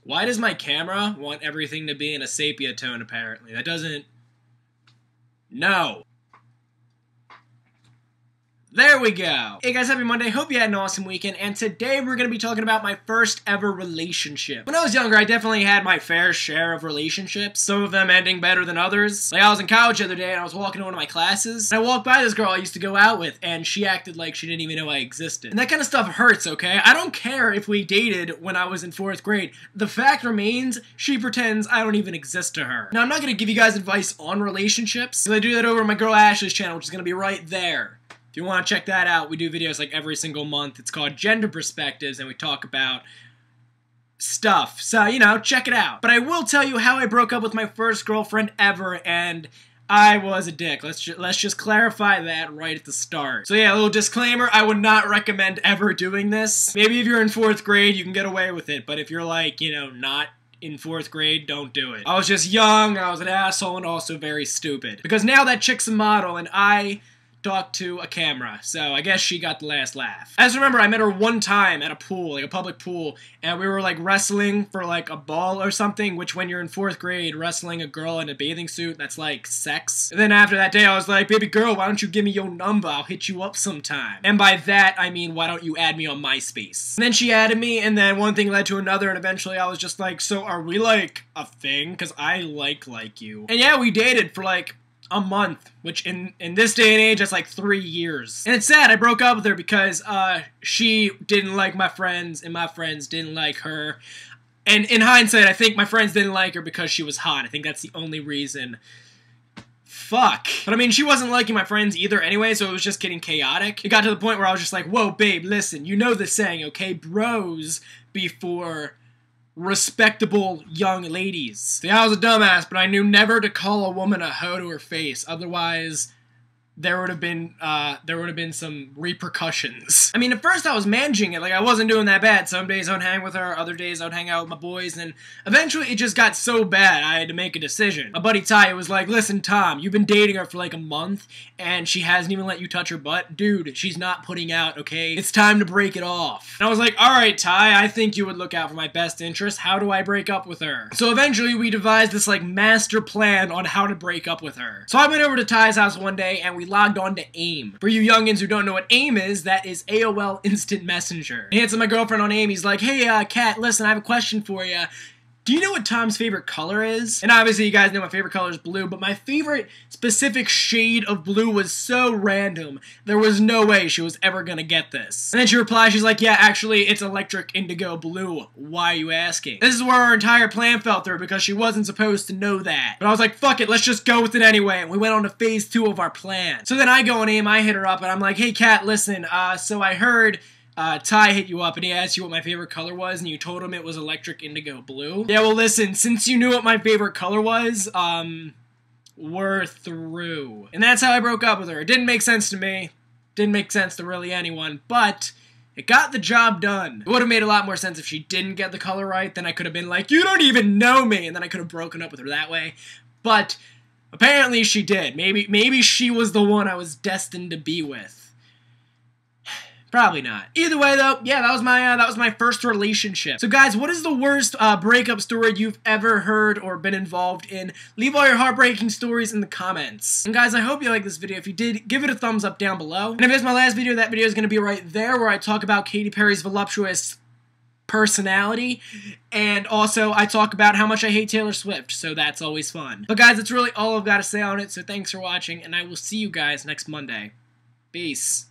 Why does my camera want everything to be in a sepia tone, apparently? That doesn't... No. There we go. Hey guys, happy Monday. Hope you had an awesome weekend, and today we're going to be talking about my first ever relationship. When I was younger, I definitely had my fair share of relationships, some of them ending better than others. Like, I was in college the other day, and I was walking to one of my classes, and I walked by this girl I used to go out with, and she acted like she didn't even know I existed. And that kind of stuff hurts, okay? I don't care if we dated when I was in 4th grade. The fact remains, she pretends I don't even exist to her. Now, I'm not going to give you guys advice on relationships, because I do that over on my girl Ashley's channel, which is going to be right there. If you want to check that out, we do videos like every single month. It's called Gender Perspectives, and we talk about stuff. So, you know, check it out. But I will tell you how I broke up with my first girlfriend ever, and I was a dick. Let's just clarify that right at the start. So yeah, a little disclaimer, I would not recommend ever doing this. Maybe if you're in 4th grade, you can get away with it, but if you're like, you know, not in 4th grade, don't do it. I was just young, I was an asshole, and also very stupid. Because now that chick's a model, and I talk to a camera, so I guess she got the last laugh. I just remember I met her one time at a pool, like a public pool, and we were like wrestling for like a ball or something, which when you're in 4th grade, wrestling a girl in a bathing suit, that's like sex. And then after that day, I was like, baby girl, why don't you give me your number? I'll hit you up sometime. And by that, I mean, why don't you add me on MySpace? And then she added me, and then one thing led to another, and eventually I was just like, so are we like a thing? Because I like you. And yeah, we dated for like a month, which in this day and age, that's like 3 years. And it's sad, I broke up with her because she didn't like my friends, and my friends didn't like her. And in hindsight, I think my friends didn't like her because she was hot. I think that's the only reason. Fuck. But I mean, she wasn't liking my friends either anyway, so it was just getting chaotic. It got to the point where I was just like, whoa, babe, listen, you know the saying, okay? Bros before respectable young ladies. See, I was a dumbass, but I knew never to call a woman a hoe to her face. Otherwise, there would have been some repercussions. I mean, at first I was managing it, like I wasn't doing that bad. Some days I would hang with her, other days I would hang out with my boys, and eventually it just got so bad I had to make a decision. My buddy Ty was like, listen Tom, you've been dating her for like a month, and she hasn't even let you touch her butt. Dude, she's not putting out, okay? It's time to break it off. And I was like, alright Ty, I think you would look out for my best interest. How do I break up with her? So eventually we devised this like master plan on how to break up with her. So I went over to Ty's house one day, and we logged on to AIM. For you youngins who don't know what AIM is, that is AOL Instant Messenger. He answered my girlfriend on AIM. He's like, hey, Kat, listen, I have a question for you. Do you know what Tom's favorite color is? And obviously you guys know my favorite color is blue, but my favorite specific shade of blue was so random, there was no way she was ever gonna get this. And then she replies, she's like, yeah, actually, it's electric indigo blue. Why are you asking? This is where our entire plan fell through, because she wasn't supposed to know that. But I was like, fuck it, let's just go with it anyway, and we went on to phase 2 of our plan. So then I go on AIM, I hit her up, and I'm like, hey, Kat, listen, so I heard Ty hit you up and he asked you what my favorite color was, and you told him it was electric indigo blue. Yeah, well listen, since you knew what my favorite color was, we're through. And that's how I broke up with her. It didn't make sense to me. Didn't make sense to really anyone, but it got the job done. It would have made a lot more sense if she didn't get the color right. Then I could have been like, you don't even know me, and then I could have broken up with her that way. But apparently she did. Maybe she was the one I was destined to be with. Probably not. Either way, though, yeah, that was my first relationship. So, guys, what is the worst breakup story you've ever heard or been involved in? Leave all your heartbreaking stories in the comments. And, guys, I hope you liked this video. If you did, give it a thumbs up down below. And if it's my last video, that video is going to be right there, where I talk about Katy Perry's voluptuous personality, and also I talk about how much I hate Taylor Swift, so that's always fun. But, guys, that's really all I've got to say on it, so thanks for watching, and I will see you guys next Monday. Peace.